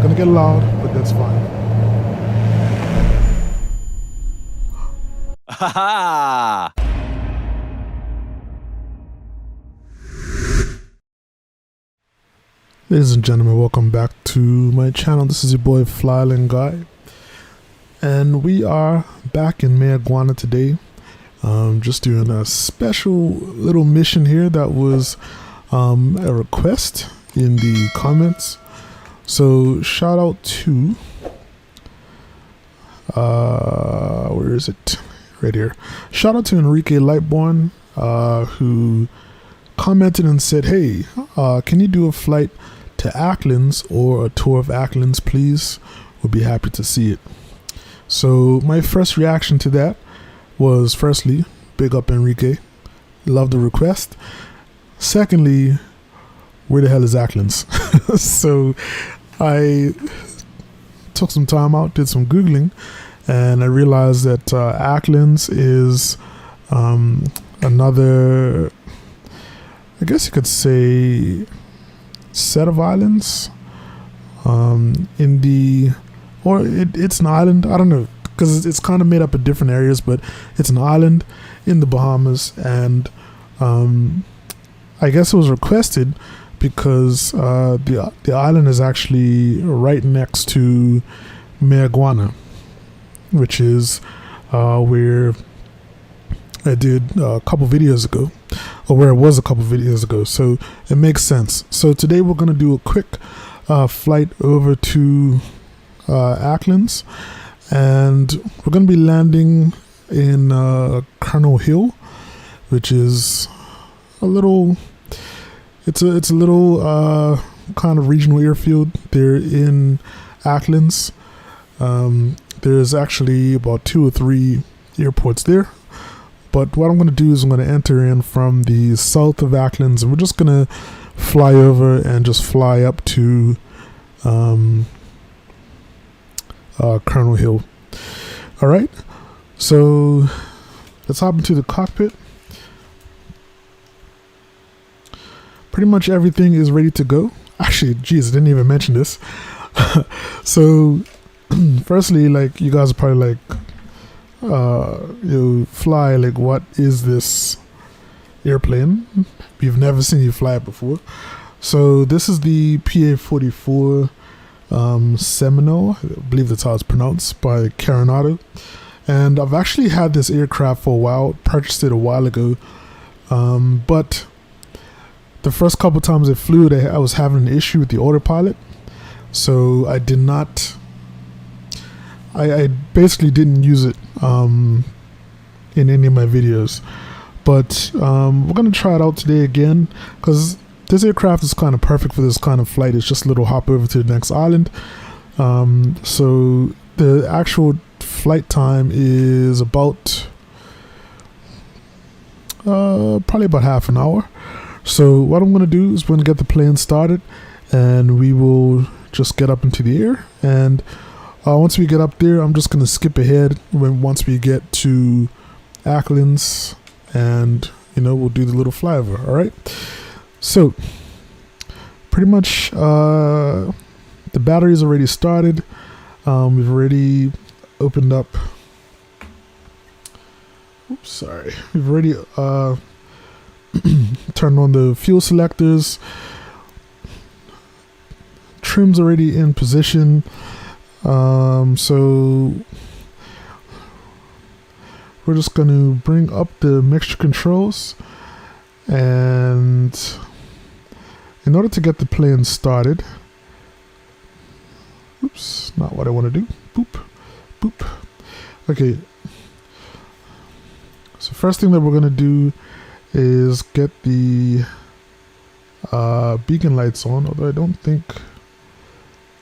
gonna get loud, but that's fine. Ha ha! Ladies and gentlemen, welcome back to my channel. This is your boy Flyland Guy, and we are back in Marijuana today. Just doing a special little mission here that was a request in the comments. So shout out to where is it? Right here. Shout out to Enrique Lightbourne, who commented and said, "Hey, can you do a flight to Acklins or a tour of Acklins, please? Would be happy to see it." So my first reaction to that was, firstly, big up Enrique, love the request. Secondly, where the hell is Acklins? So I took some time out, did some Googling, and I realized that Acklins is another, I guess you could say, set of islands it's an island, I don't know, because it's kind of made up of different areas, but it's an island in the Bahamas. And I guess it was requested because the island is actually right next to Marijuana, which is where I did a couple videos ago, or where it was a couple videos ago, so it makes sense. So today we're going to do a quick flight over to Acklins, and we're going to be landing in Carenado Hill, which is a little, it's a little kind of regional airfield there in Acklins. There's actually about 2 or 3 airports there. But what I'm going to do is I'm going to enter in from the south of Acklins, and we're just going to fly over and just fly up to Carenado Hill. All right, so let's hop into the cockpit. Pretty much everything is ready to go. Actually, geez, I didn't even mention this. So firstly, like, you guys are probably like, you fly, like, what is this airplane? We've never seen you fly it before. So this is the PA-44 Seminole, I believe that's how it's pronounced, by Carenado. And I've actually had this aircraft for a while, purchased it a while ago, but the first couple times I flew it, I was having an issue with the autopilot, so I did not, I basically didn't use it in any of my videos. But we're going to try it out today again, because this aircraft is kind of perfect for this kind of flight. It's just a little hop over to the next island. So the actual flight time is about probably about half an hour. So what I'm going to do is we're going to get the plane started, and we will just get up into the air. And once we get up there, I'm just going to skip ahead once we get to Acklins, and we'll do the little flyover. All right, so pretty much the battery's already started. We've already opened up, we've already turned on the fuel selectors. Trim's already in position. So we're just going to bring up the mixture controls, and in order to get the plane started, oops, not what I want to do. Boop, boop. Okay. So first thing that we're going to do is get the beacon lights on, although I don't think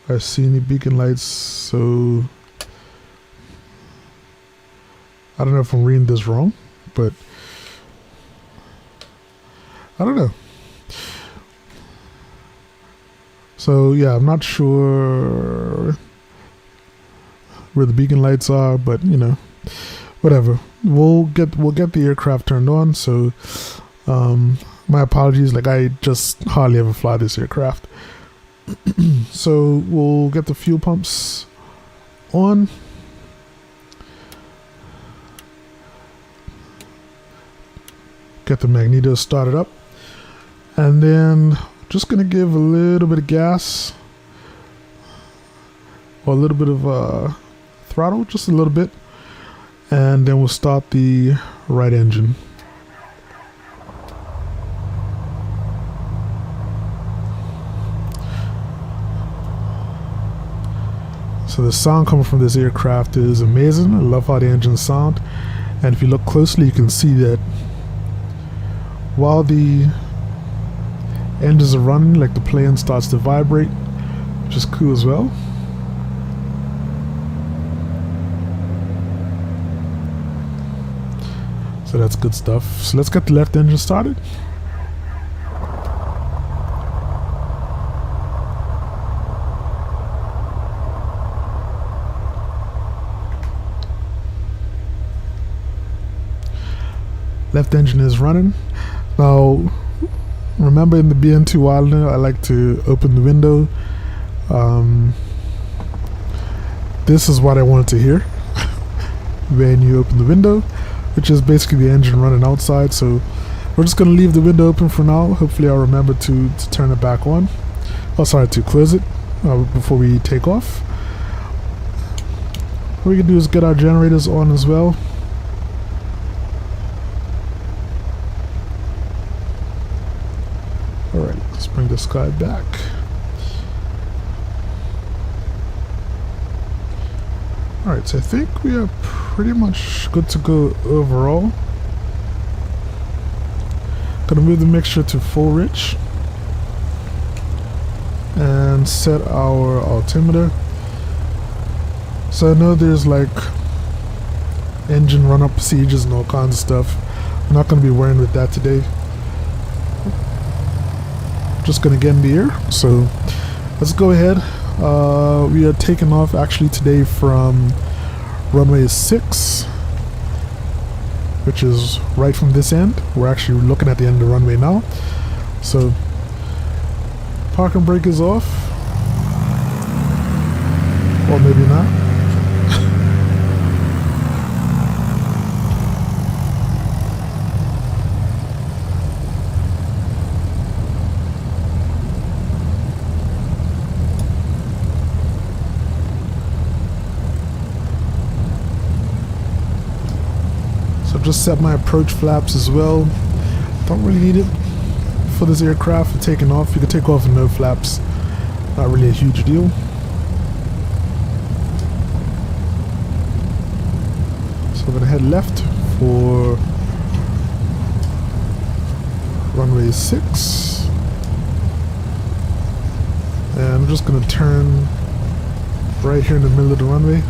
I see any beacon lights, so I don't know if I'm reading this wrong, but I don't know. So yeah, I'm not sure where the beacon lights are, but whatever. We'll get the aircraft turned on. So my apologies, like, I just hardly ever fly this aircraft. So we'll get the fuel pumps on. Get the magneto started up. And then just going to give a little bit of gas. Or a little bit of throttle, just a little bit. And then we'll start the right engine. So the sound coming from this aircraft is amazing. I love how the engines sound. And if you look closely, you can see that while the engines are running, like the plane starts to vibrate, which is cool as well. So that's good stuff. So let's get the left engine started. Left engine is running. Now, remember in the BN2 Island, I like to open the window. This is what I wanted to hear when you open the window, which is basically the engine running outside. So we're just going to leave the window open for now. Hopefully I'll remember to turn it back on. Oh, sorry, to close it before we take off. What we can do is get our generators on as well. Alright, let's bring this guy back. Alright, so I think we are pretty much good to go overall. Gonna move the mixture to full rich and set our altimeter. So I know there's like engine run-up procedures and all kinds of stuff. I'm not gonna be worrying with that today. Just gonna get in the air. So let's go ahead. We are taking off actually today from runway 6, which is right from this end. We're actually looking at the end of the runway now. So parking brake is off, or maybe not. Just set my approach flaps as well. Don't really need it for this aircraft for taking off. You can take off with no flaps. Not really a huge deal. So we're gonna head left for runway 6. And I'm just gonna turn right here in the middle of the runway.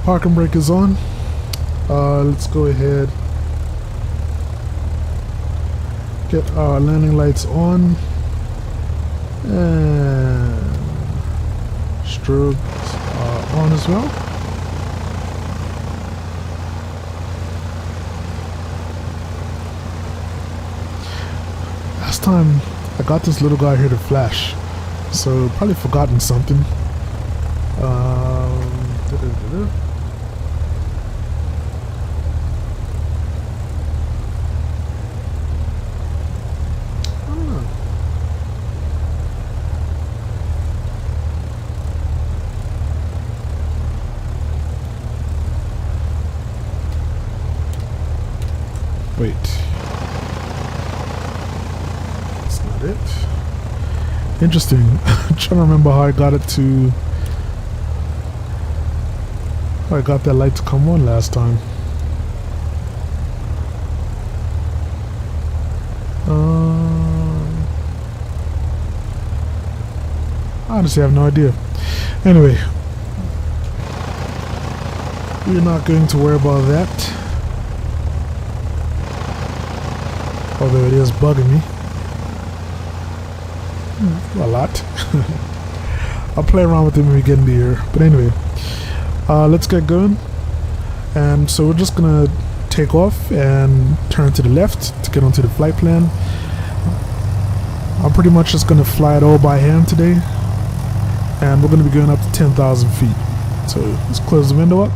Parking brake is on. Let's go ahead, get our landing lights on, and strobes are on as well. Last time I got this little guy here to flash, so probably forgotten something. Wait. That's not it. Interesting. I'm trying to remember how I got it to... how I got that light to come on last time. I honestly have no idea. Anyway, we're not going to worry about that. Although it is bugging me a lot. I'll play around with it when we get into here. But anyway, let's get going. And so we're just gonna take off and turn to the left to get onto the flight plan. I'm pretty much just gonna fly it all by hand today, and we're gonna be going up to 10,000 feet. So let's close the window up.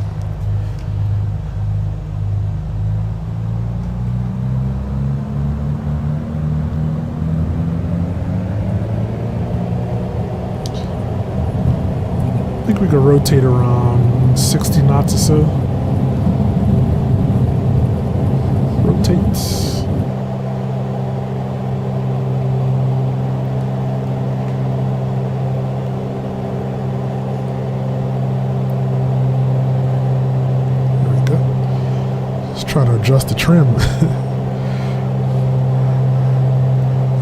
I think we could rotate around 60 knots or so. Rotate. There we go. Just trying to adjust the trim.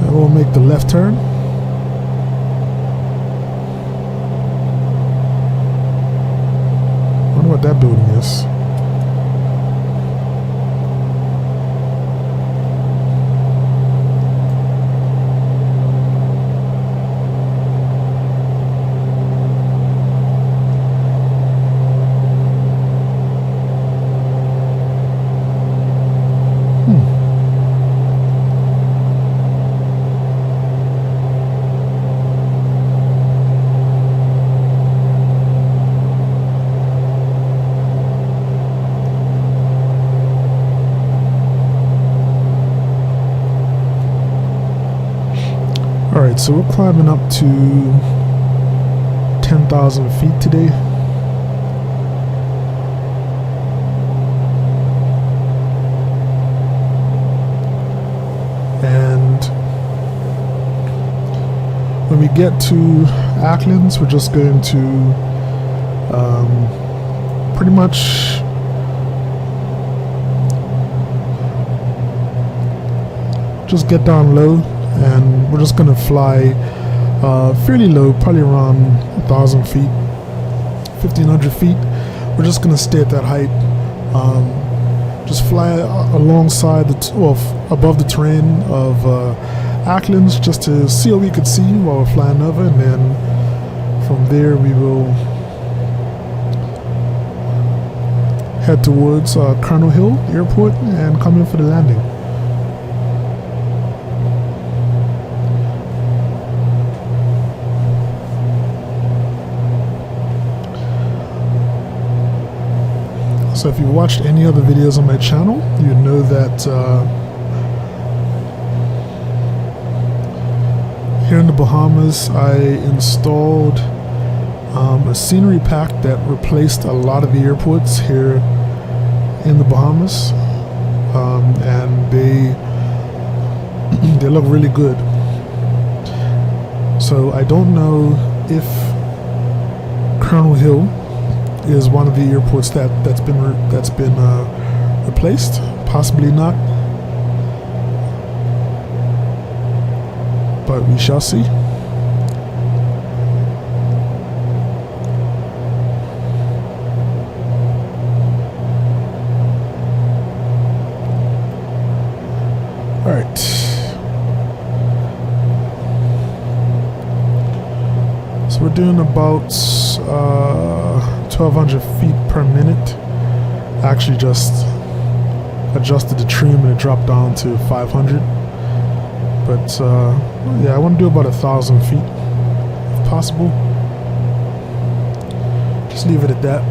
And we'll make the left turn. What that building is. Alright, so we're climbing up to 10,000 feet today. And when we get to Acklins, we're just going to pretty much just get down low. And we're just gonna fly fairly low, probably around 1,000 feet, 1,500 feet. We're just gonna stay at that height. Just fly alongside above the terrain of Acklins, just to see what we could see while we're flying over, and then from there we will head towards Carenado Airport and come in for the landing. So if you've watched any other videos on my channel, you know that here in the Bahamas, I installed a scenery pack that replaced a lot of the airports here in the Bahamas, and they look really good. So I don't know if Carenado is one of the airports that's been replaced, possibly not, but we shall see. All right. So we're doing about 1,200 feet per minute. I actually just adjusted the trim and it dropped down to 500. But yeah, I want to do about 1,000 feet if possible. Just leave it at that.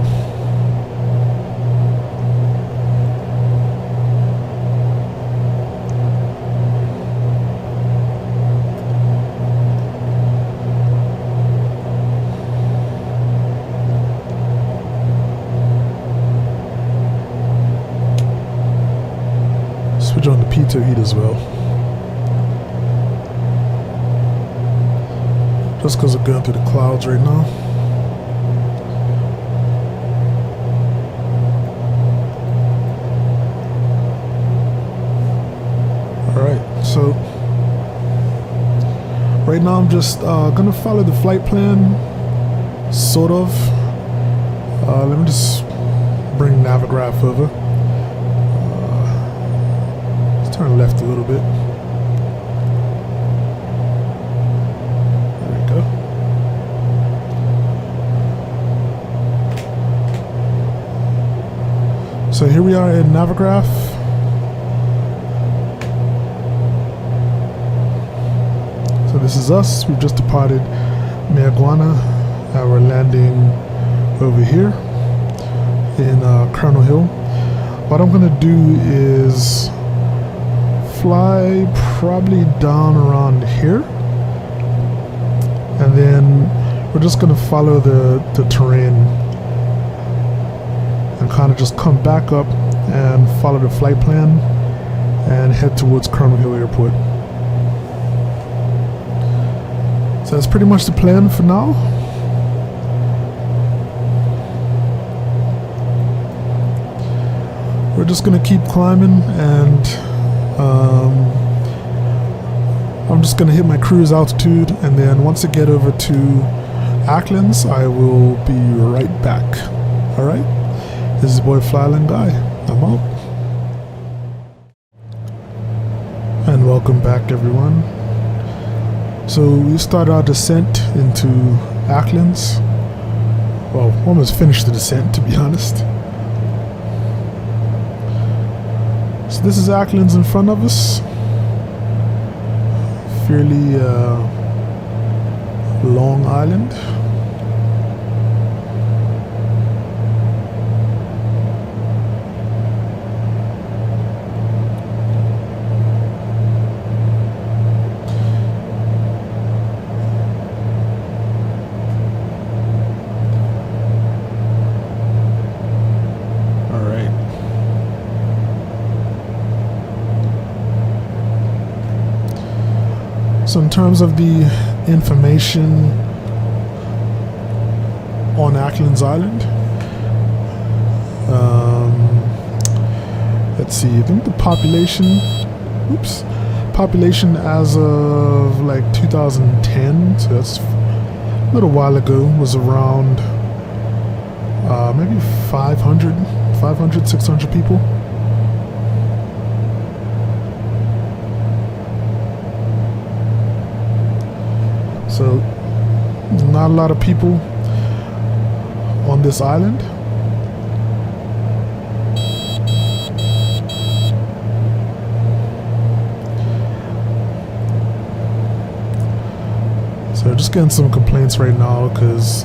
Switch on the pitot heat as well. Just because I'm going through the clouds right now. Alright, so right now I'm just gonna follow the flight plan, sort of. Let me just bring Navigraph over. Let's turn left a little bit. There we go. So here we are in Navigraph. So this is us. We've just departed Mayaguana. We're landing over here in Colonel Hill. What I'm gonna do is fly probably down around here, and then we're just gonna follow the terrain and kind of just come back up and follow the flight plan and head towards Colonel Hill Airport. So that's pretty much the plan for now. We're just gonna keep climbing, and I'm just gonna hit my cruise altitude, and then once I get over to Acklins, I will be right back. Alright? This is your boy Flyland Guy. I'm out. And welcome back, everyone. So we started our descent into Acklins. Well, almost finished the descent, to be honest. So this is Acklins in front of us. Fairly long island. So in terms of the information on Acklins Island, let's see, I think the population as of like 2010, so that's a little while ago, was around maybe 500, 600 people. So, not a lot of people on this island. So, just getting some complaints right now because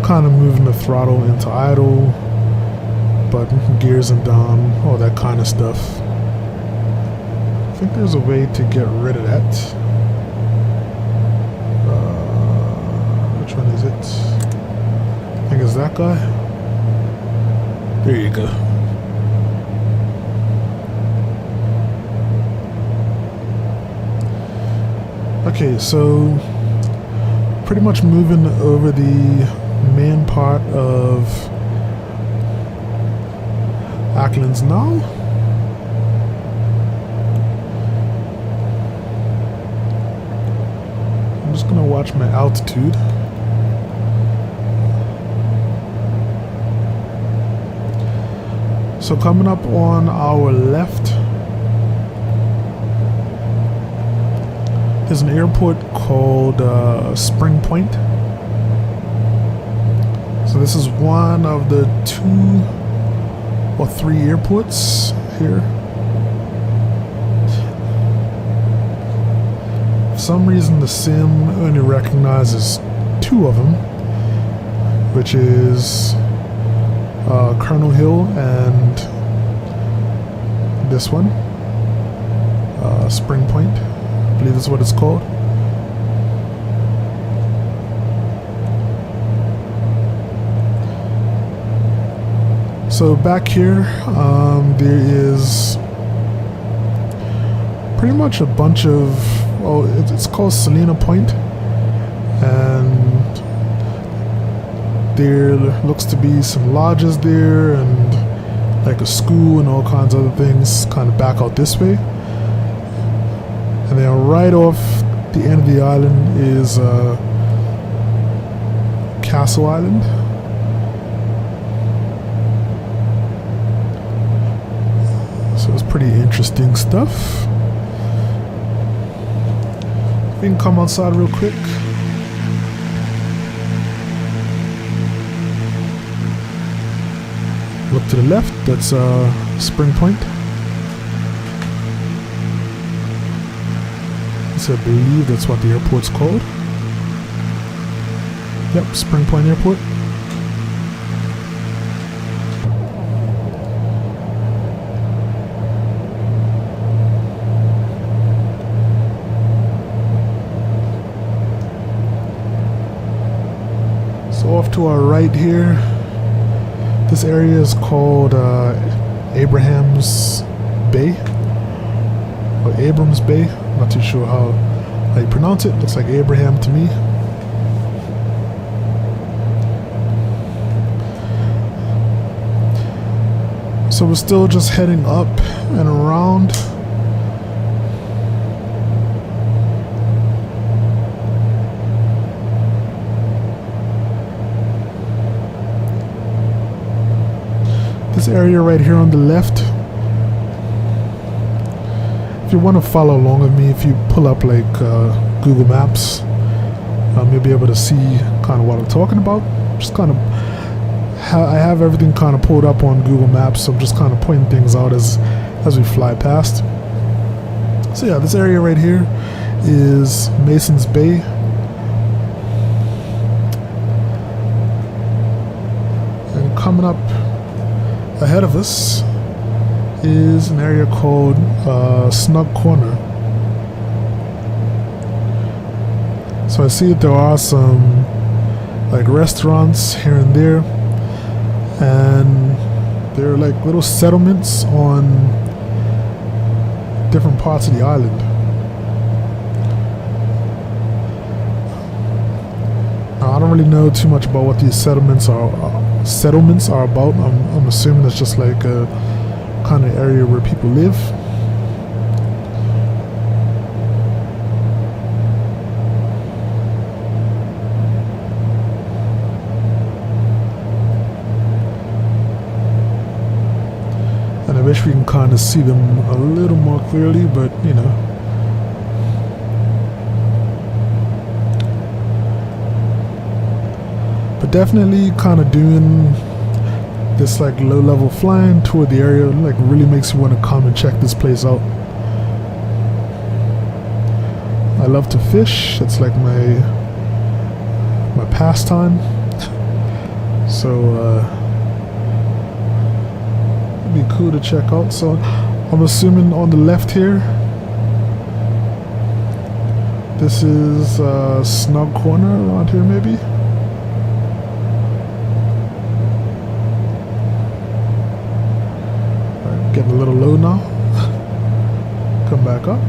kind of moving the throttle into idle, but gears and down, all that kind of stuff. I think there's a way to get rid of that. Which one is it? I think it's that guy. There you go. Okay, so pretty much moving over the main part of Acklins now. I'm just gonna watch my altitude. So coming up on our left, there's an airport called Spring Point. So this is one of the 2 or 3 airports here. For some reason the sim only recognizes 2 of them, which is Colonel Hill and this one, Spring Point, I believe that's what it's called. So back here, there is pretty much a bunch of, well, it's called Salina Point, and there looks to be some lodges there and like a school and all kinds of other things kind of back out this way. And then right off the end of the island is Castle Island. So it's pretty interesting stuff. We can come outside real quick. Look to the left, that's Spring Point. So I believe that's what the airport's called. Yep, Spring Point Airport. So off to our right here, this area is called Abraham's Bay, or Abrams Bay. I'm not too sure how you pronounce it. Looks like Abraham to me. So we're still just heading up and around. This area right here on the left, if you want to follow along with me, if you pull up like Google Maps, you'll be able to see kind of what I'm talking about. Just kind of, I have everything kind of pulled up on Google Maps, so I'm just kind of pointing things out as we fly past. So yeah, this area right here is Mason's Bay. And coming up ahead of us is an area called Snug Corner. So I see that there are some like restaurants here and there, and there are like little settlements on different parts of the island. Now, I don't really know too much about what these settlements are about. I'm assuming it's just like a kind of area where people live. And I wish we can kind of see them a little more clearly, but you know. But definitely kind of doing this like low-level flying toward the area like really makes you want to come and check this place out. I love to fish. It's like my pastime. So it'd be cool to check out. So I'm assuming on the left here, this is Snug Corner around here maybe. Getting a little low now. Come back up.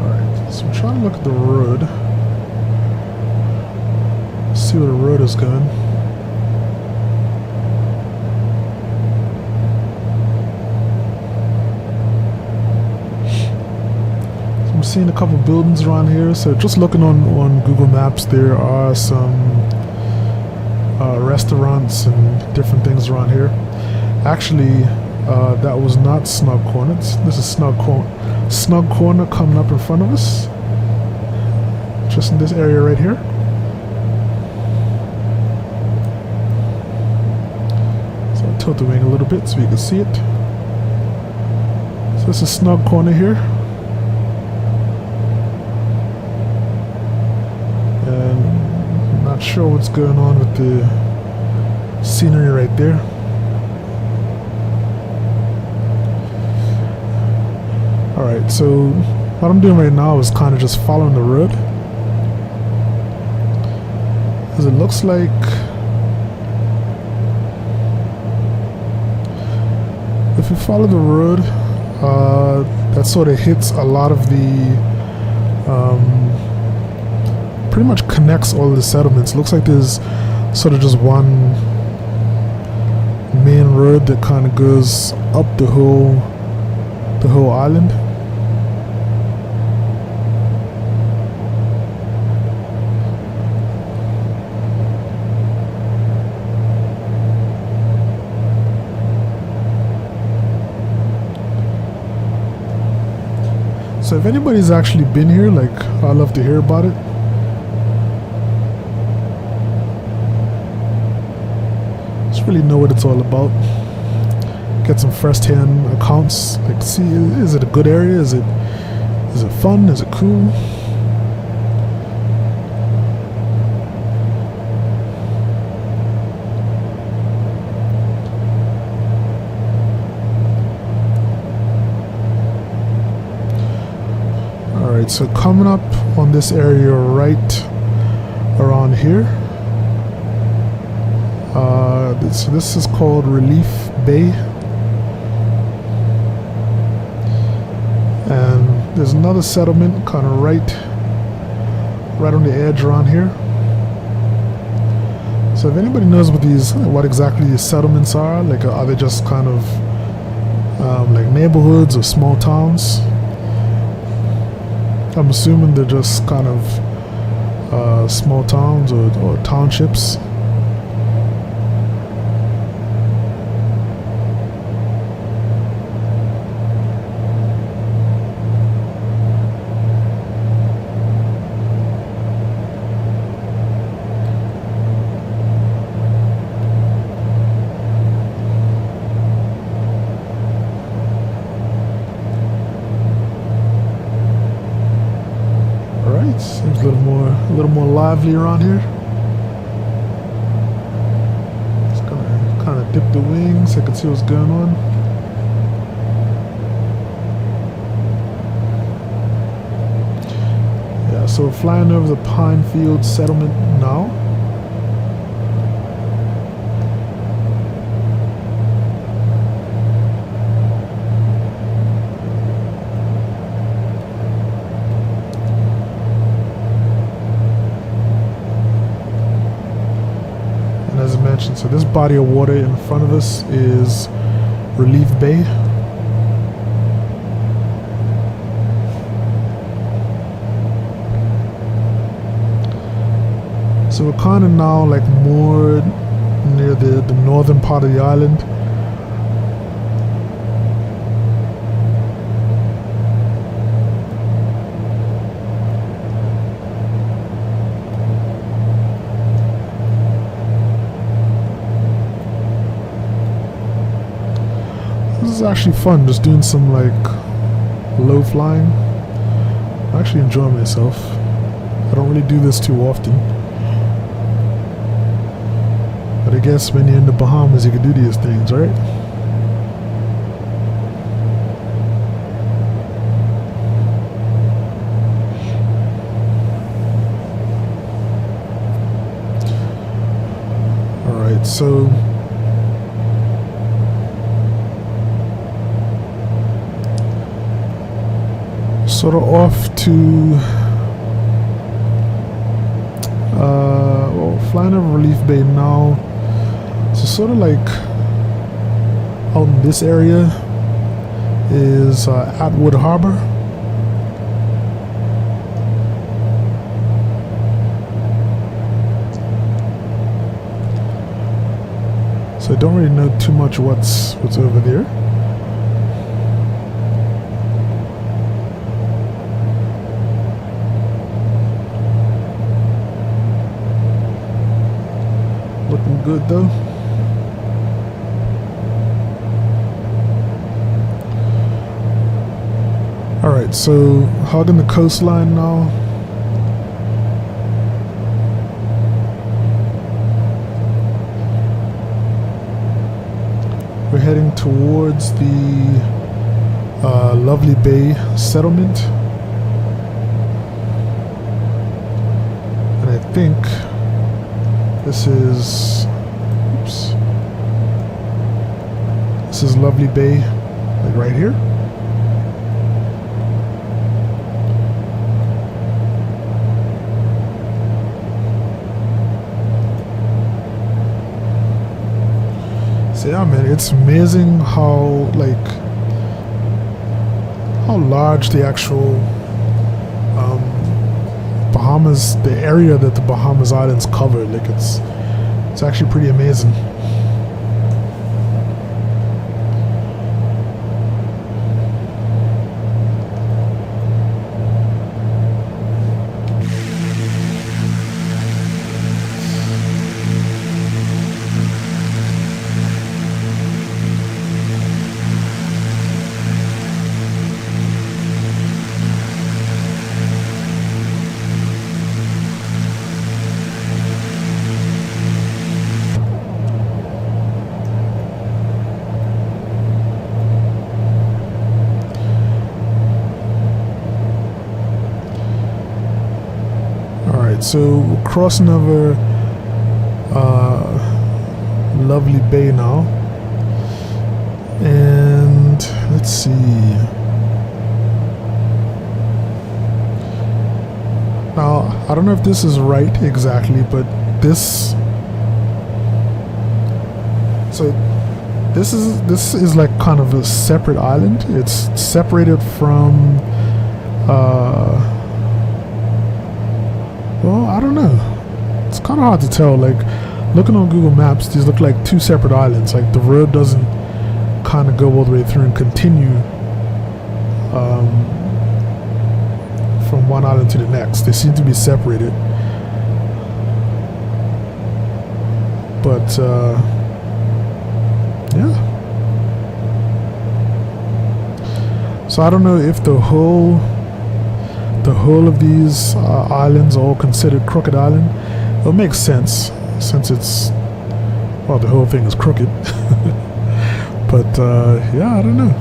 Alright, so I'm trying to look at the road. See where the road is going. I'm seeing a couple buildings around here. So just looking on Google Maps, there are some restaurants and different things around here. Actually, that was not Snug Corner. This is Snug Corner coming up in front of us. Just in this area right here. So I'll tilt the wing a little bit so you can see it. So this is Snug Corner here. Not sure what's going on with the scenery right there. Alright, so what I'm doing right now is kind of just following the road, because it looks like if you follow the road, that sort of hits a lot of the pretty much connects all of the settlements. Looks like there's sort of just one main road that kind of goes up the whole island. So if anybody's actually been here, like, I'd love to hear about it. Just really know what it's all about. Get some first-hand accounts. Like, see, is it a good area? Is it fun? Is it cool? Alright, so coming up on this area right around here. So this is called Relief Bay. And there's another settlement kind of right on the edge around here. So if anybody knows what exactly these settlements are, like, are they just kind of like neighborhoods or small towns? I'm assuming they're just kind of small towns or townships. Seems a little more lively around here. Just gonna kind of dip the wings so I can see what's going on. Yeah, so we're flying over the Pinefield Settlement now. So this body of water in front of us is Relief Bay. So we're kind of now like more near the northern part of the island. This is actually fun, just doing some like low flying. I actually enjoy myself. I don't really do this too often. But I guess when you're in the Bahamas, you can do these things, right? Alright, so sort of off to well, flying over Relief Bay now. So sort of like out in this area is Atwood Harbour. So I don't really know too much what's over there. Looking good though. Alright, so hogging the coastline now. We're heading towards the Lovely Bay Settlement. And I think this is, oops, this is Lovely Bay, like right here. Yeah, man, it's amazing how large the actual Bahamas, the area that the Bahamas Islands cover. Like it's actually pretty amazing. So we're crossing over lovely bay now, and let's see. Now I don't know if this is right exactly, but this is like kind of a separate island. It's separated from well, I don't know. It's kind of hard to tell. Like, looking on Google Maps, these look like two separate islands. Like, the road doesn't kind of go all the way through and continue from one island to the next. They seem to be separated. But, yeah. So I don't know if the whole of these islands are all considered Crooked Island. It'll make sense since it's, well, the whole thing is crooked. But yeah, I don't know.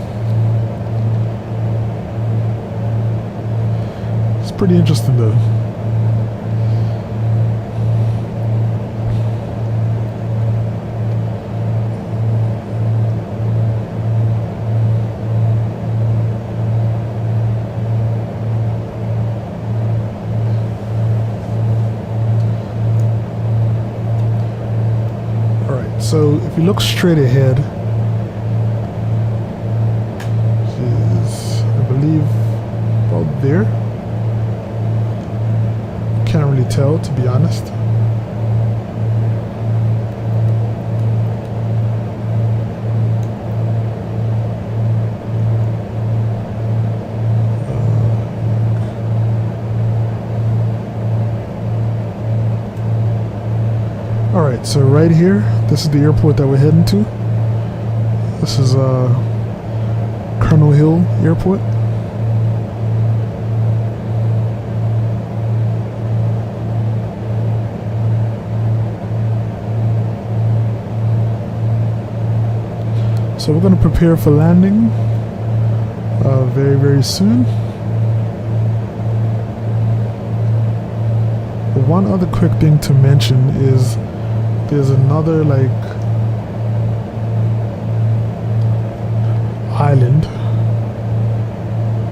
It's pretty interesting though. So if you look straight ahead, is, I believe, about there. Can't really tell, to be honest. Alright, so right here, this is the airport that we're heading to. This is Colonel Hill Airport. So we're going to prepare for landing very, very soon. But one other quick thing to mention is there's another like island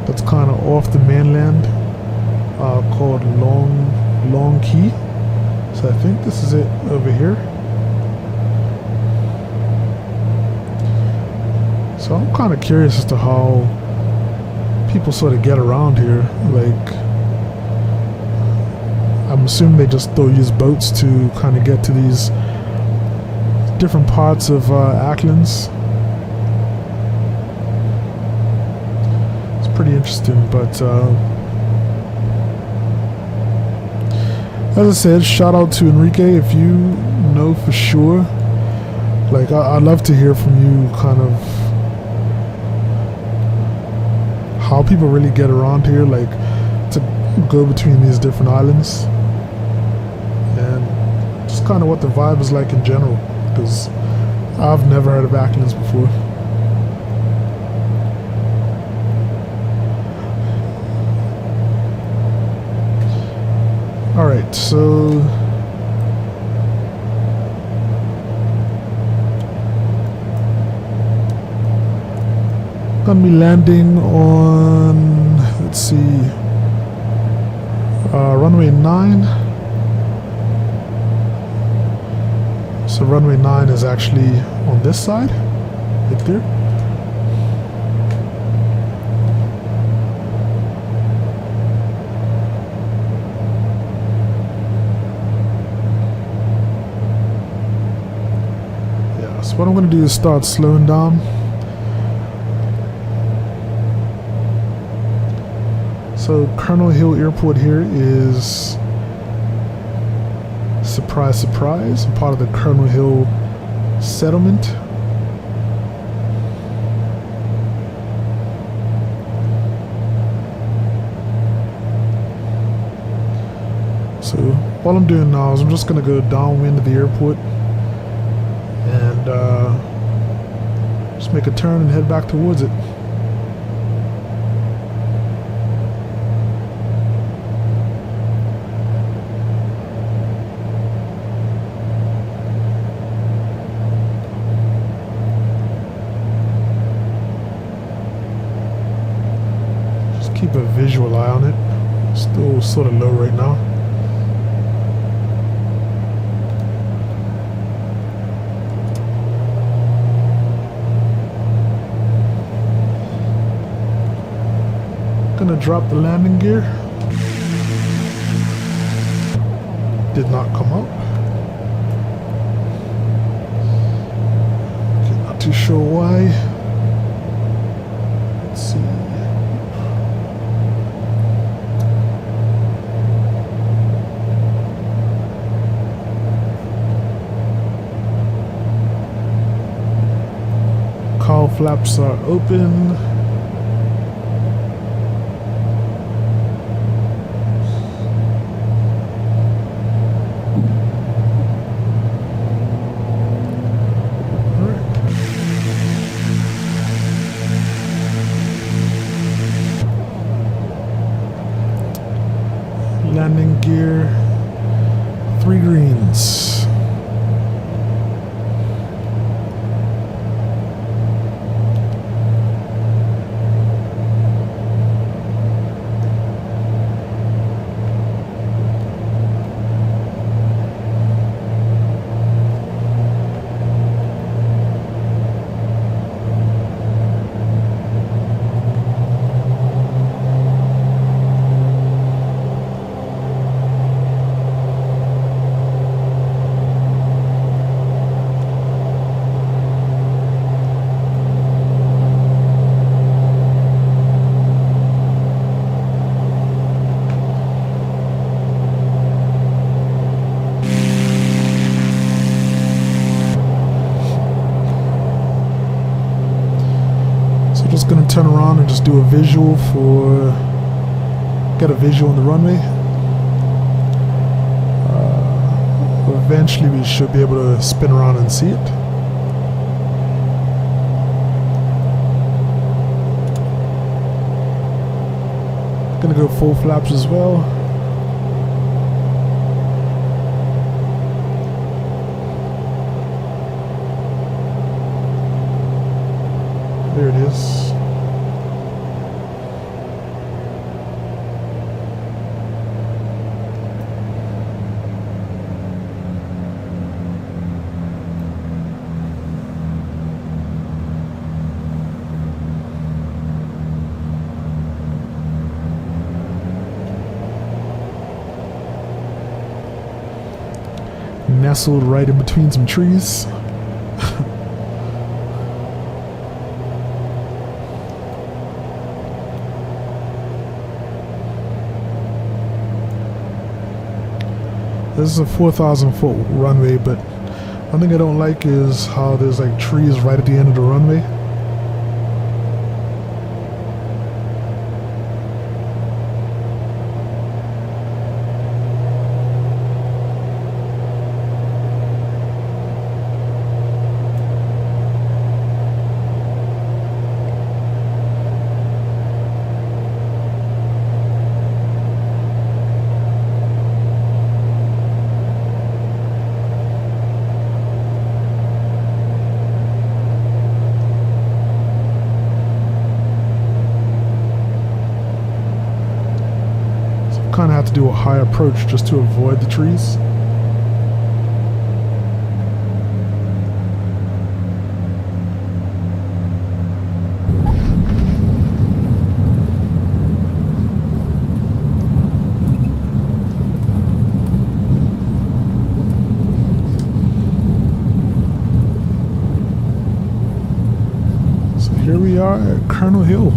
that's kind of off the mainland called Long Key. So I think this is it over here. So I'm kind of curious as to how people sort of get around here. Like, I'm assuming they just use boats to kind of get to these different parts of Acklins. It's pretty interesting, but as I said, shout out to Enrique. If you know for sure, like I'd love to hear from you kind of how people really get around here, like to go between these different islands, and just kind of what the vibe is like in general, because I've never heard of Acklins before. Alright, so gonna be landing on, let's see, runway 9. So runway 9 is actually on this side, right there. Yeah, so what I'm going to do is start slowing down. So Colonel Hill Airport here is, surprise, surprise, part of the Colonel Hill Settlement. So all I'm doing now is I'm just going to go downwind of the airport and just make a turn and head back towards it. Keep a visual eye on it. Still sort of low right now. Gonna drop the landing gear. Did not come up. Okay, not too sure why. Let's see. Cowl flaps are open. Landing gear, 3 greens. Just gonna turn around and just do a visual get a visual on the runway. Eventually we should be able to spin around and see it. Gonna go full flaps as well. There it is. Nestled right in between some trees. This is a 4,000-foot runway, but one thing I don't like is how there's like trees right at the end of the runway. Kind of have to do a high approach just to avoid the trees. Colonel Hill.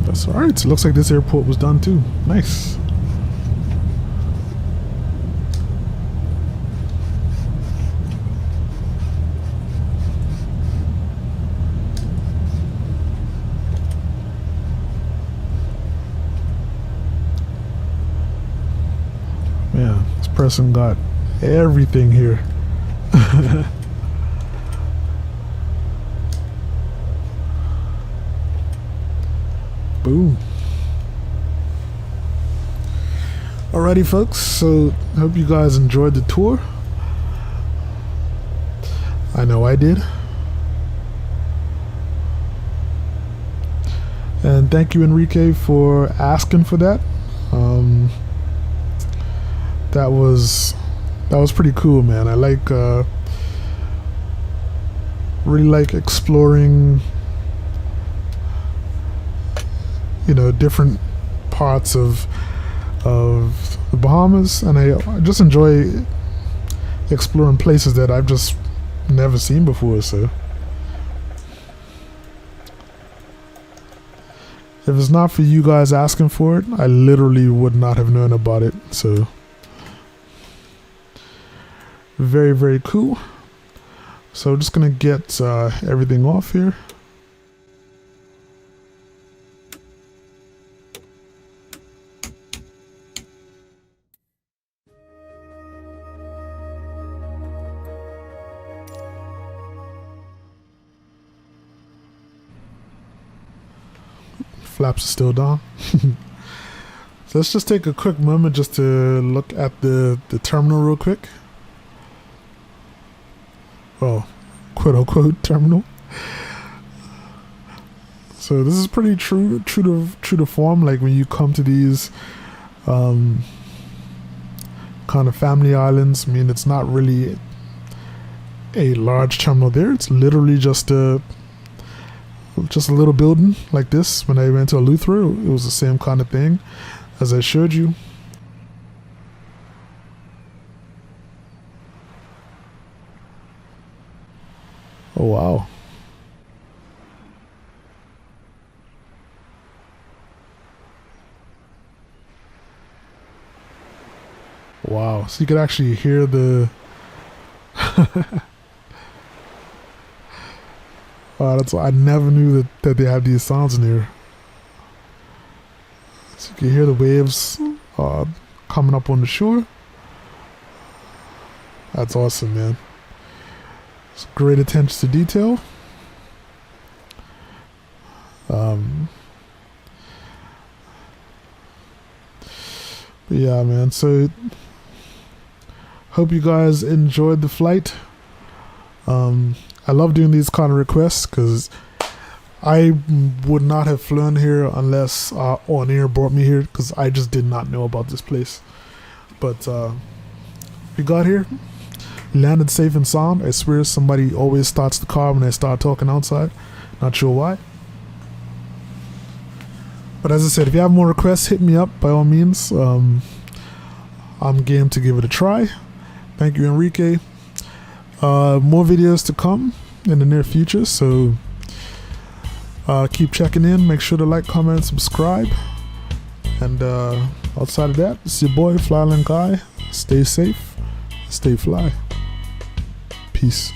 That's alright. So it looks like this airport was done too. Nice. Man, this person got everything here. Boom. Alrighty folks, so I hope you guys enjoyed the tour. I know I did. And thank you, Enrique, for asking for that. That was pretty cool, man. I like really like exploring, you know, different parts of the Bahamas, and I just enjoy exploring places that I've just never seen before. So if it's not for you guys asking for it, I literally would not have known about it. So very, very cool. So just gonna get everything off here. Flaps are still down. So let's just take a quick moment just to look at the terminal real quick. Well, quote unquote terminal. So this is pretty true to form. Like when you come to these kind of family islands, I mean, it's not really a large terminal there. It's literally just a little building like this. When I went to Eleuthera, it was the same kind of thing as I showed you. Oh wow. Wow, so you could actually hear the that's, I never knew that they had these sounds in here. So you can hear the waves coming up on the shore. That's awesome, man. It's great attention to detail. But yeah, man, so hope you guys enjoyed the flight. I love doing these kind of requests because I would not have flown here unless On Air brought me here, because I just did not know about this place. But we got here, landed safe and sound. I swear somebody always starts the car when I start talking outside. Not sure why. But as I said, if you have more requests, hit me up by all means. I'm game to give it a try. Thank you, Enrique. More videos to come in the near future, so keep checking in. Make sure to like, comment, subscribe. And outside of that, it's your boy Flyland Guy. Stay safe, stay fly. Peace.